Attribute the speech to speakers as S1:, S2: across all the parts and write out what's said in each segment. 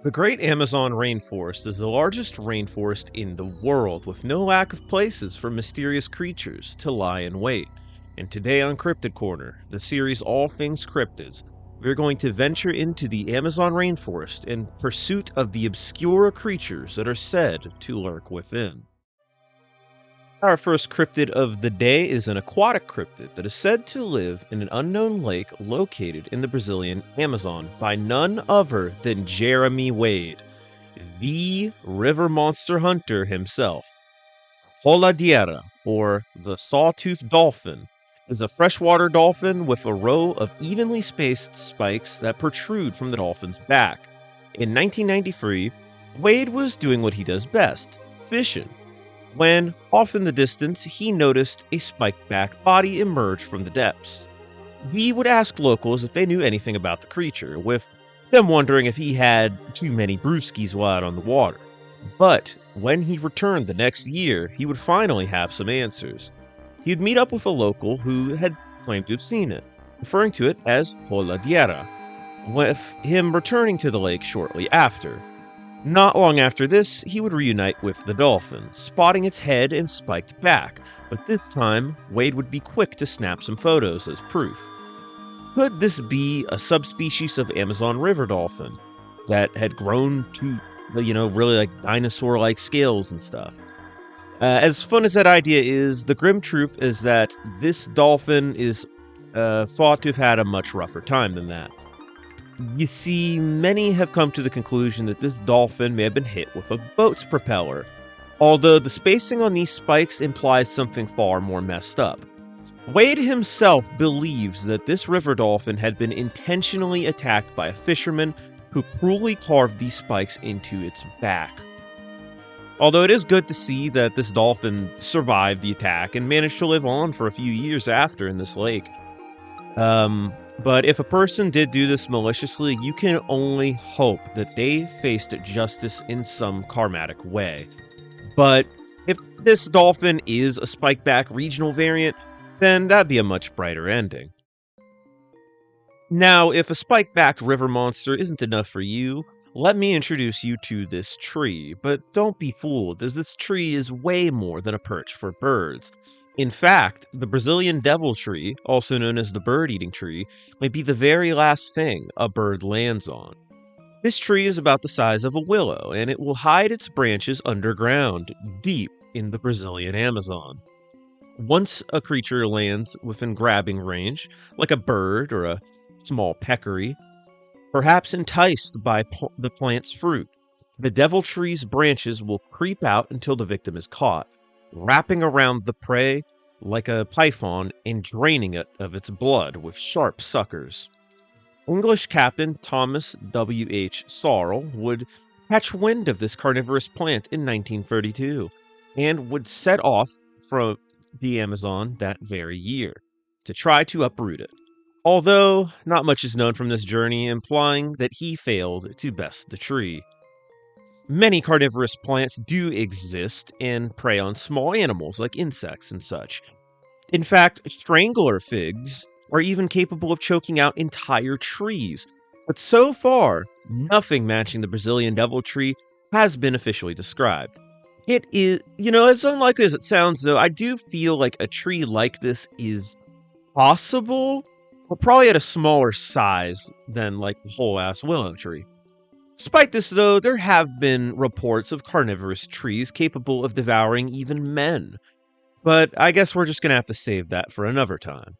S1: The Great Amazon Rainforest is the largest rainforest in the world, with no lack of places for mysterious creatures to lie in wait. And today on Cryptid Corner, the series All Things Cryptids, we're going to venture into the Amazon rainforest in pursuit of the obscure creatures that are said to lurk within. Our first cryptid of the day is an aquatic cryptid that is said to live in an unknown lake located in the Brazilian Amazon by none other than Jeremy Wade, the river monster hunter himself. Holadiera, or the Sawtooth dolphin, is a freshwater dolphin with a row of evenly spaced spikes that protrude from the dolphin's back. In 1993, Wade was doing what he does best, fishing, when, off in the distance, he noticed a spike-backed body emerge from the depths. V would ask locals if they knew anything about the creature, with them wondering if he had too many brewskis while out on the water. But when he returned the next year, he would finally have some answers. He'd meet up with a local who had claimed to have seen it, referring to it as Holadiera, with him returning to the lake shortly after. Not long after this, he would reunite with the dolphin, spotting its head and spiked back, but this time, Wade would be quick to snap some photos as proof. Could this be a subspecies of Amazon river dolphin that had grown to, really like dinosaur-like scales and stuff? As fun as that idea is, the grim truth is that this dolphin is thought to have had a much rougher time than that. You see, many have come to the conclusion that this dolphin may have been hit with a boat's propeller, although the spacing on these spikes implies something far more messed up. Wade himself believes that this river dolphin had been intentionally attacked by a fisherman who cruelly carved these spikes into its back. Although it is good to see that this dolphin survived the attack and managed to live on for a few years after in this lake. But if a person did do this maliciously, you can only hope that they faced justice in some karmatic way. But if this dolphin is a spikeback regional variant, then that'd be a much brighter ending. Now, if a spike-backed river monster isn't enough for you, let me introduce you to this tree, but don't be fooled, as this tree is way more than a perch for birds. In fact, the Brazilian devil tree, also known as the bird-eating tree, may be the very last thing a bird lands on. This tree is about the size of a willow, and it will hide its branches underground, deep in the Brazilian Amazon. Once a creature lands within grabbing range, like a bird or a small peccary, perhaps enticed by the plant's fruit, the devil tree's branches will creep out until the victim is caught, wrapping around the prey like a python and draining it of its blood with sharp suckers. English Captain Thomas W.H. Sarle would catch wind of this carnivorous plant in 1932 and would set off from the Amazon that very year to try to uproot it. Although not much is known from this journey, implying that he failed to best the tree. Many carnivorous plants do exist and prey on small animals like insects and such. In fact, strangler figs are even capable of choking out entire trees. But so far, nothing matching the Brazilian devil tree has been officially described. It is, as unlikely as it sounds though, I do feel like a tree like this is possible, but probably at a smaller size than like the whole-ass willow tree. Despite this, though, there have been reports of carnivorous trees capable of devouring even men. But I guess we're just going to have to save that for another time.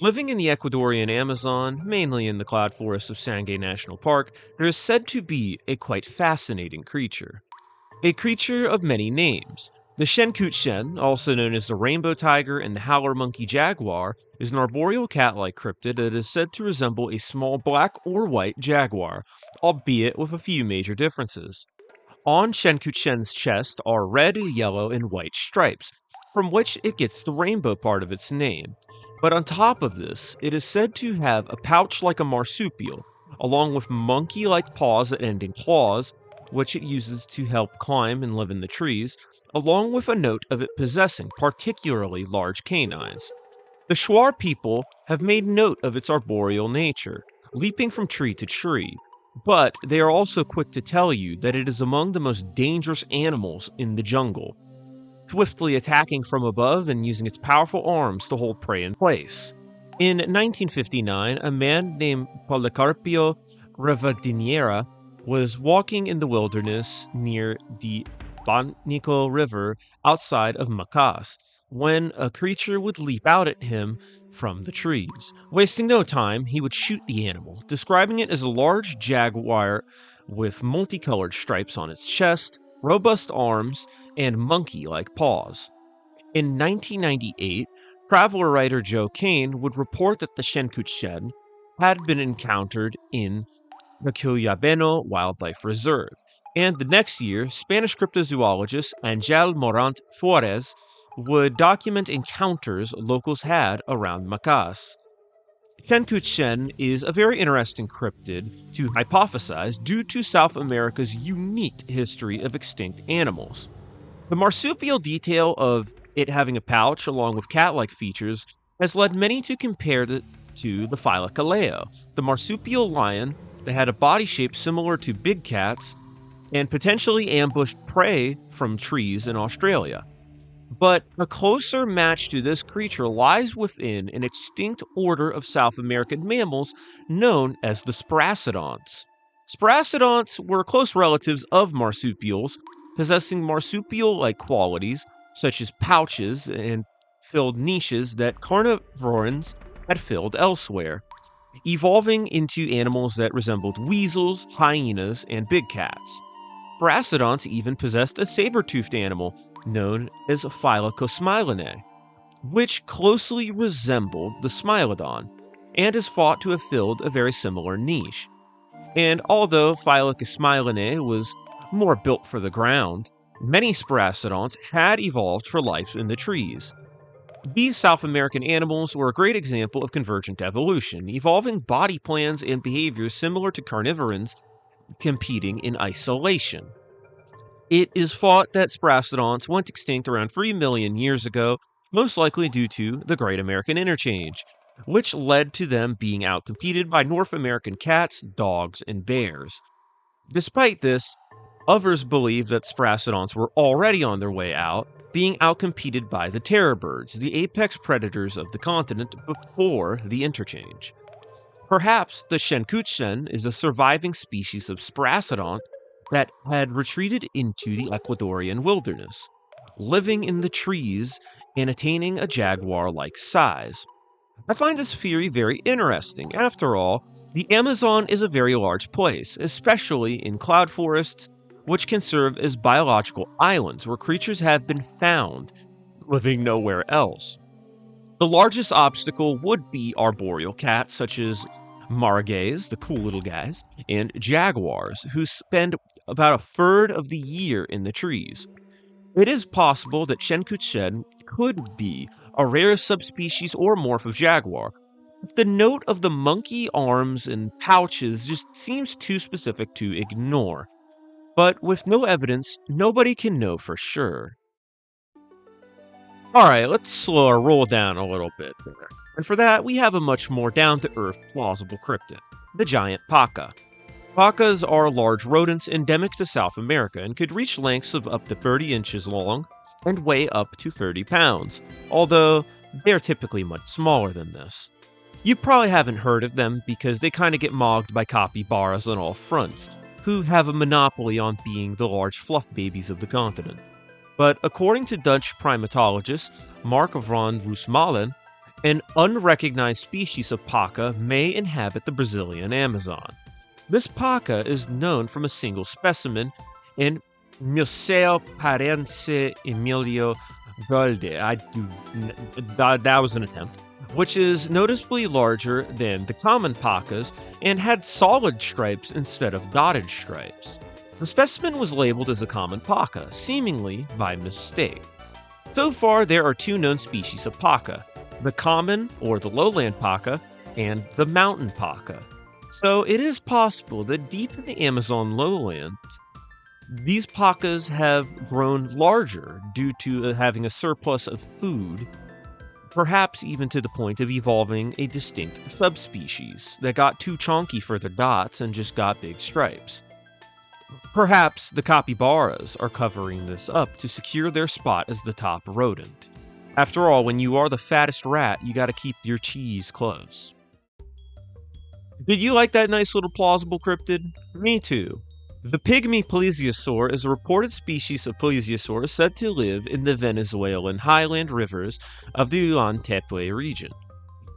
S1: Living in the Ecuadorian Amazon, mainly in the cloud forests of Sangay National Park, there is said to be a quite fascinating creature. A creature of many names. The Tshenkutshen, also known as the rainbow tiger and the howler monkey jaguar, is an arboreal cat-like cryptid that is said to resemble a small black or white jaguar, albeit with a few major differences. On Tshenkutshen's chest are red, yellow, and white stripes, from which it gets the rainbow part of its name. But on top of this, it is said to have a pouch like a marsupial, along with monkey-like paws that end in claws, which it uses to help climb and live in the trees, along with a note of it possessing particularly large canines. The Shuar people have made note of its arboreal nature, leaping from tree to tree, but they are also quick to tell you that it is among the most dangerous animals in the jungle, swiftly attacking from above and using its powerful arms to hold prey in place. In 1959, a man named Policarpio Rivadiniera was walking in the wilderness near the Bonico River outside of Macas when a creature would leap out at him from the trees. Wasting no time, he would shoot the animal, describing it as a large jaguar with multicolored stripes on its chest, robust arms, and monkey-like paws. In 1998, traveler writer Joe Kane would report that the Tshenkutshen had been encountered in the Cuyabeno Wildlife Reserve, and the next year, Spanish cryptozoologist Angel Morant Flores would document encounters locals had around Macas. Tshenkutshen is a very interesting cryptid to hypothesize due to South America's unique history of extinct animals. The marsupial detail of it having a pouch along with cat-like features has led many to compare it to the Phylacoleo, the marsupial lion that had a body shape similar to big cats and potentially ambushed prey from trees in Australia. But a closer match to this creature lies within an extinct order of South American mammals known as the Sparacidonts. Sparacidonts were close relatives of marsupials, possessing marsupial-like qualities such as pouches and filled niches that carnivorans had filled elsewhere, evolving into animals that resembled weasels, hyenas, and big cats. Bracodonts even possessed a saber-toothed animal known as Phyllocosmilinae, which closely resembled the Smilodon, and is thought to have filled a very similar niche. And although Phyllocosmilinae was more built for the ground, many Sparacidonts had evolved for life in the trees. These South American animals were a great example of convergent evolution, evolving body plans and behaviors similar to carnivorans competing in isolation. It is thought that Sparacidonts went extinct around 3 million years ago, most likely due to the Great American Interchange, which led to them being outcompeted by North American cats, dogs, and bears. Despite this, others believe that Sparacidonts were already on their way out, being outcompeted by the terror birds, the apex predators of the continent, before the interchange. Perhaps the Tshenkutshen is a surviving species of Sparacidont that had retreated into the Ecuadorian wilderness, living in the trees and attaining a jaguar-like size. I find this theory very interesting. After all, the Amazon is a very large place, especially in cloud forests, which can serve as biological islands where creatures have been found living nowhere else. The largest obstacle would be arboreal cats such as margays, the cool little guys, and jaguars, who spend about a third of the year in the trees. It is possible that Tshenkutshen could be a rare subspecies or morph of jaguar. The note of the monkey arms and pouches just seems too specific to ignore. But with no evidence, nobody can know for sure. Alright, let's slow our roll down a little bit there. And for that, we have a much more down-to-earth, plausible cryptid, the giant Paca. Pacas are large rodents endemic to South America and could reach lengths of up to 30 inches long and weigh up to 30 pounds, although they're typically much smaller than this. You probably haven't heard of them because they kind of get mogged by capybaras on all fronts, who have a monopoly on being the large fluff babies of the continent. But according to Dutch primatologist Mark van Roosmalen, an unrecognized species of Paca may inhabit the Brazilian Amazon. This Paca is known from a single specimen in Museo Parense Emilio Golde. That was an attempt. Which is noticeably larger than the common Pacas and had solid stripes instead of dotted stripes. The specimen was labeled as a common Paca, seemingly by mistake. So far, there are two known species of Paca, the common or the lowland Paca and the mountain Paca. So it is possible that deep in the Amazon lowlands, these Pacas have grown larger due to having a surplus of food perhaps even to the point of evolving a distinct subspecies that got too chonky for their dots and just got big stripes. Perhaps the capybaras are covering this up to secure their spot as the top rodent. After all, when you are the fattest rat, you gotta keep your cheese close. Did you like that nice little plausible cryptid? Me too. The Pygmy Plesiosaur is a reported species of plesiosaur said to live in the Venezuelan highland rivers of the Uantepue region.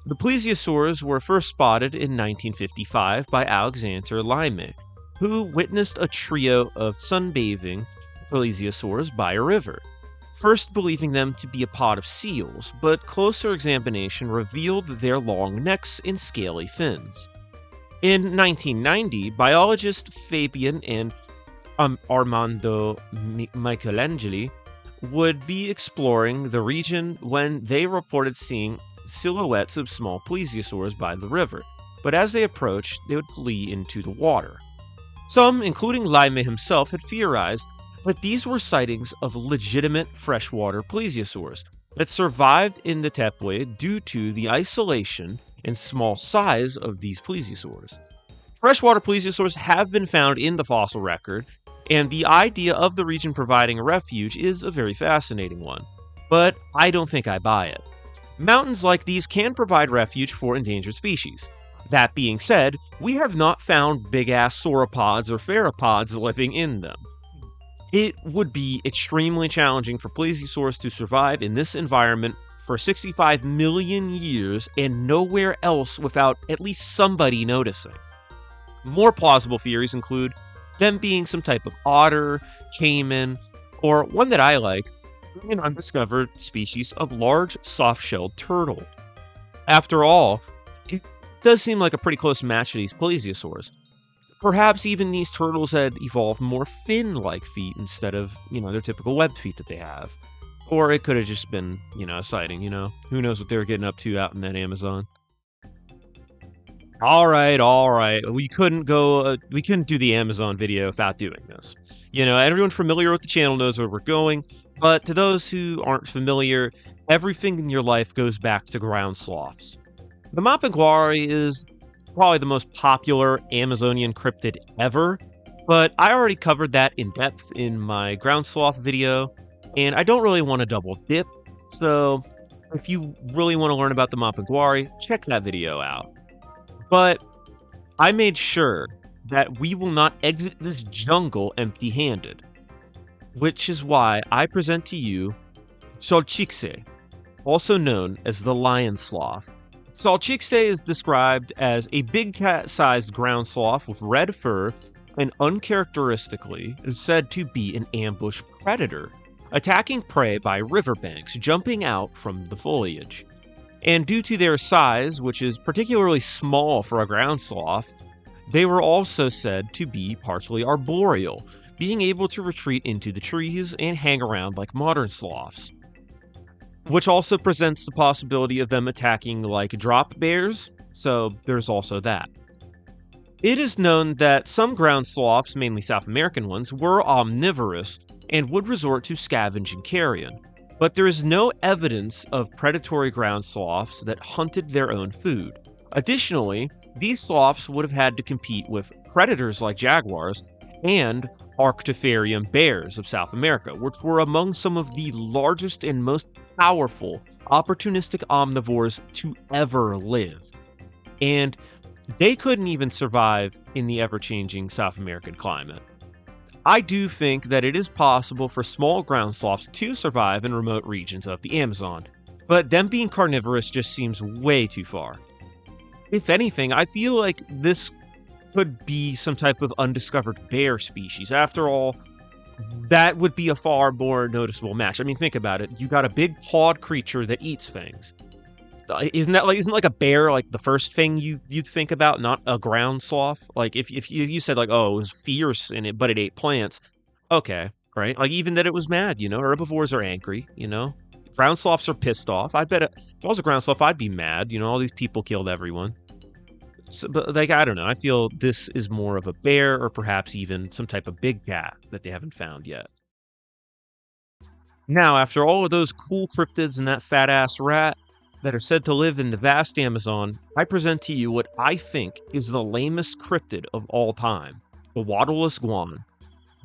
S1: The plesiosaurs were first spotted in 1955 by Alexander Lamest, who witnessed a trio of sunbathing plesiosaurs by a river, first believing them to be a pod of seals, but closer examination revealed their long necks and scaly fins. In 1990, biologists Fabian and Armando Michelangeli would be exploring the region when they reported seeing silhouettes of small plesiosaurs by the river, but as they approached, they would flee into the water. Some, including Lamest himself, had theorized that these were sightings of legitimate freshwater plesiosaurs that survived in the Tepue due to the isolation and small size of these plesiosaurs. Freshwater plesiosaurs have been found in the fossil record, and the idea of the region providing a refuge is a very fascinating one, but I don't think I buy it. Mountains like these can provide refuge for endangered species. That being said, we have not found big-ass sauropods or theropods living in them. It would be extremely challenging for plesiosaurs to survive in this environment for 65 million years and nowhere else without at least somebody noticing. More plausible theories include them being some type of otter, caiman, or one that I like, an undiscovered species of large soft-shelled turtle. After all, it does seem like a pretty close match to these plesiosaurs. Perhaps even these turtles had evolved more fin-like feet instead of, their typical webbed feet that they have. Or it could have just been, a sighting, Who knows what they were getting up to out in that Amazon. All right. We couldn't do the Amazon video without doing this. Everyone familiar with the channel knows where we're going, but to those who aren't familiar, everything in your life goes back to ground sloths. The Mapinguari is probably the most popular Amazonian cryptid ever, but I already covered that in depth in my ground sloth video, and I don't really want to double dip, so if you really want to learn about the Mapinguari, check that video out. But I made sure that we will not exit this jungle empty-handed, which is why I present to you Xolche, also known as the lion sloth. Xolche is described as a big cat-sized ground sloth with red fur and uncharacteristically is said to be an ambush predator, attacking prey by riverbanks, jumping out from the foliage. And due to their size, which is particularly small for a ground sloth, they were also said to be partially arboreal, being able to retreat into the trees and hang around like modern sloths. Which also presents the possibility of them attacking like drop bears, so there's also that. It is known that some ground sloths, mainly South American ones, were omnivorous and would resort to scavenging carrion, but there is no evidence of predatory ground sloths that hunted their own food. Additionally, these sloths would have had to compete with predators like jaguars and Arctotherium bears of South America, which were among some of the largest and most powerful opportunistic omnivores to ever live. And they couldn't even survive in the ever-changing South American climate. I do think that it is possible for small ground sloths to survive in remote regions of the Amazon, but them being carnivorous just seems way too far. If anything, I feel like this could be some type of undiscovered bear species. After all, that would be a far more noticeable match. I mean, think about it. You got a big pawed creature that eats things. Isn't like a bear like the first thing you'd think about, not a ground sloth? Like if you said like, oh, it was fierce in it, but it ate plants. Okay, right? Like even that it was mad, herbivores are angry, Ground sloths are pissed off. I bet if I was a ground sloth, I'd be mad. All these people killed everyone. So, but like, I don't know. I feel this is more of a bear or perhaps even some type of big cat that they haven't found yet. Now, after all of those cool cryptids and that fat-ass rat, that are said to live in the vast Amazon, I present to you what I think is the lamest cryptid of all time, the Wattleless Guan.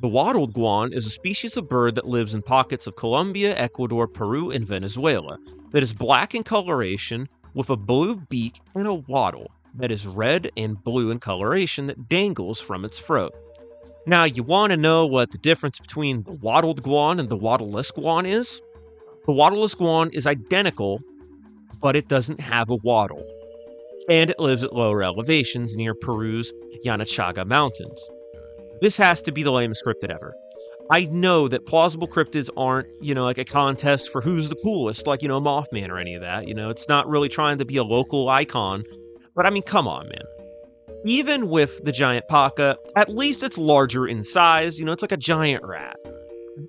S1: The wattled guan is a species of bird that lives in pockets of Colombia, Ecuador, Peru, and Venezuela that is black in coloration with a blue beak and a wattle that is red and blue in coloration that dangles from its throat. Now, you want to know what the difference between the wattled guan and the wattleless guan is? The wattleless guan is identical, but it doesn't have a wattle, and it lives at lower elevations near Peru's Yanachaga Mountains. This has to be the lamest cryptid ever. I know that plausible cryptids aren't, like a contest for who's the coolest, like, Mothman or any of that. It's not really trying to be a local icon. But I mean, come on, man. Even with the giant Paca, at least it's larger in size. It's like a giant rat.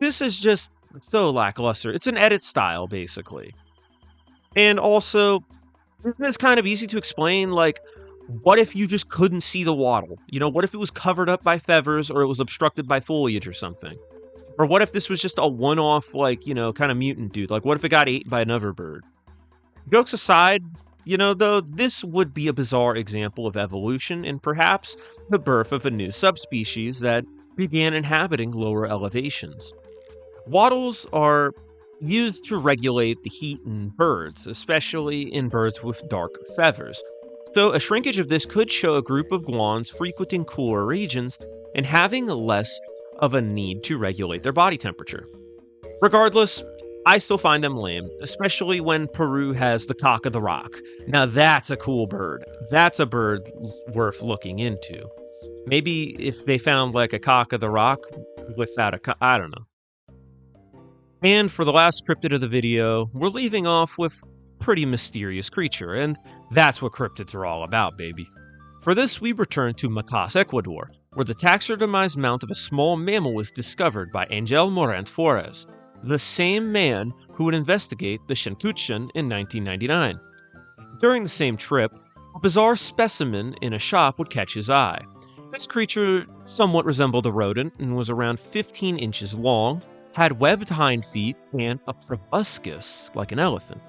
S1: This is just so lackluster. It's an edit style, basically. And also, isn't this kind of easy to explain? Like, what if you just couldn't see the wattle? What if it was covered up by feathers or it was obstructed by foliage or something? Or what if this was just a one-off, kind of mutant dude? Like, what if it got eaten by another bird? Jokes aside, though, this would be a bizarre example of evolution and perhaps the birth of a new subspecies that began inhabiting lower elevations. Wattles are used to regulate the heat in birds, especially in birds with dark feathers. So a shrinkage of this could show a group of guans frequenting cooler regions and having less of a need to regulate their body temperature. Regardless, I still find them lame, especially when Peru has the cock of the rock. Now that's a cool bird. That's a bird worth looking into. Maybe if they found like a cock of the rock without I don't know. And for the last cryptid of the video, we're leaving off with pretty mysterious creature, and that's what cryptids are all about, baby. For this, we return to Macas, Ecuador, where the taxidermized mount of a small mammal was discovered by Angel Morant Flores, the same man who would investigate the Tshenkutshen in 1999. During the same trip, a bizarre specimen in a shop would catch his eye. This creature somewhat resembled a rodent and was around 15 inches long, had webbed hind feet, and a proboscis like an elephant.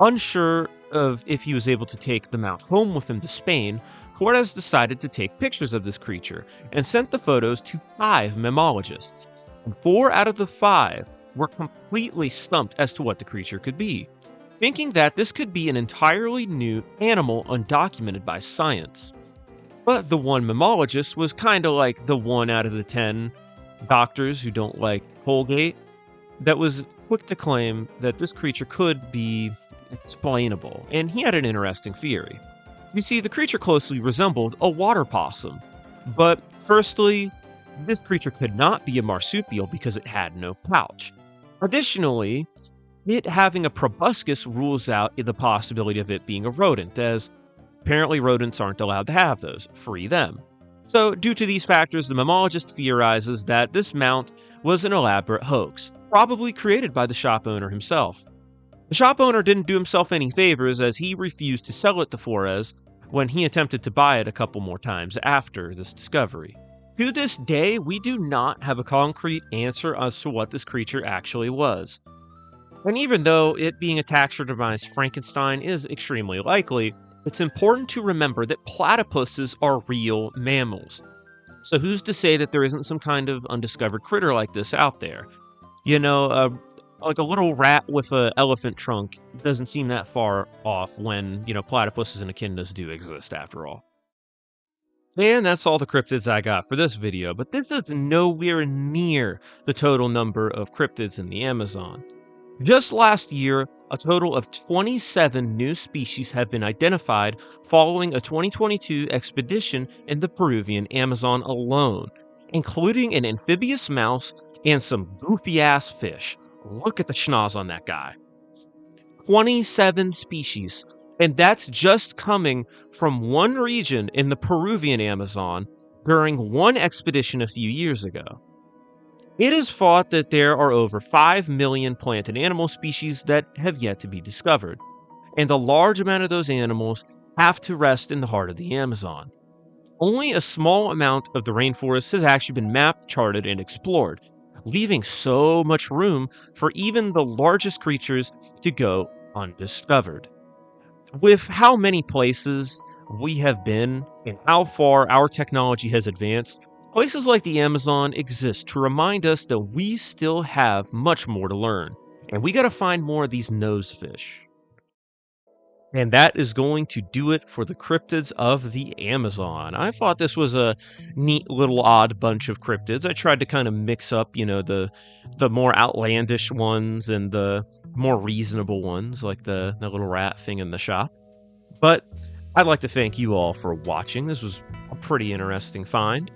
S1: Unsure of if he was able to take the mount home with him to Spain, Flores decided to take pictures of this creature and sent the photos to 5 mammalogists. And 4 out of the 5 were completely stumped as to what the creature could be, thinking that this could be an entirely new animal undocumented by science. But the one mammologist was kind of like the 1 out of the 10 doctors who don't like Colgate that was quick to claim that this creature could be explainable, and he had an interesting theory. You see, the creature closely resembled a water possum, but firstly, this creature could not be a marsupial because it had no pouch. Additionally, it having a proboscis rules out the possibility of it being a rodent, as apparently rodents aren't allowed to have those. Free them. So, due to these factors, the mammalogist theorizes that this mount was an elaborate hoax, probably created by the shop owner himself. The shop owner didn't do himself any favors, as he refused to sell it to Flores when he attempted to buy it a couple more times after this discovery. To this day, we do not have a concrete answer as to what this creature actually was. And even though it being a taxidermized Frankenstein is extremely likely, it's important to remember that platypuses are real mammals. So who's to say that there isn't some kind of undiscovered critter like this out there? Like a little rat with an elephant trunk doesn't seem that far off when, platypuses and echidnas do exist after all. And that's all the cryptids I got for this video, but this is nowhere near the total number of cryptids in the Amazon. Just last year, a total of 27 new species have been identified following a 2022 expedition in the Peruvian Amazon alone, including an amphibious mouse and some goofy-ass fish. Look at the schnoz on that guy. 27 species, and that's just coming from one region in the Peruvian Amazon during one expedition a few years ago. It is thought that there are over 5 million plant and animal species that have yet to be discovered, and a large amount of those animals have to rest in the heart of the Amazon. Only a small amount of the rainforest has actually been mapped, charted, and explored, leaving so much room for even the largest creatures to go undiscovered. With how many places we have been and how far our technology has advanced, places like the Amazon exist to remind us that we still have much more to learn, and we got to find more of these nosefish. And that is going to do it for the cryptids of the Amazon. I thought this was a neat little odd bunch of cryptids. I tried to kind of mix up, the more outlandish ones and the more reasonable ones, like the little rat thing in the shop. But I'd like to thank you all for watching. This was a pretty interesting find.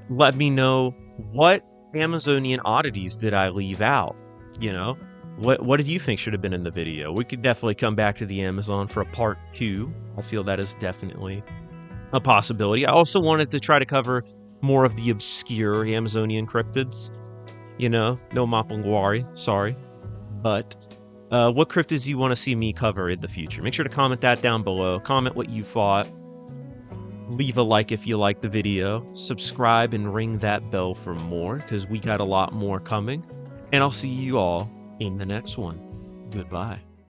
S1: Let me know, what Amazonian oddities did I leave out? What did you think should have been in the video? We could definitely come back to the Amazon for a part 2. I feel that is definitely a possibility. I also wanted to try to cover more of the obscure Amazonian cryptids. No Mapinguari, sorry. But what cryptids do you want to see me cover in the future? Make sure to comment that down below. Comment what you thought. Leave a like if you liked the video. Subscribe and ring that bell for more, because we got a lot more coming. And I'll see you all in the next one. Goodbye.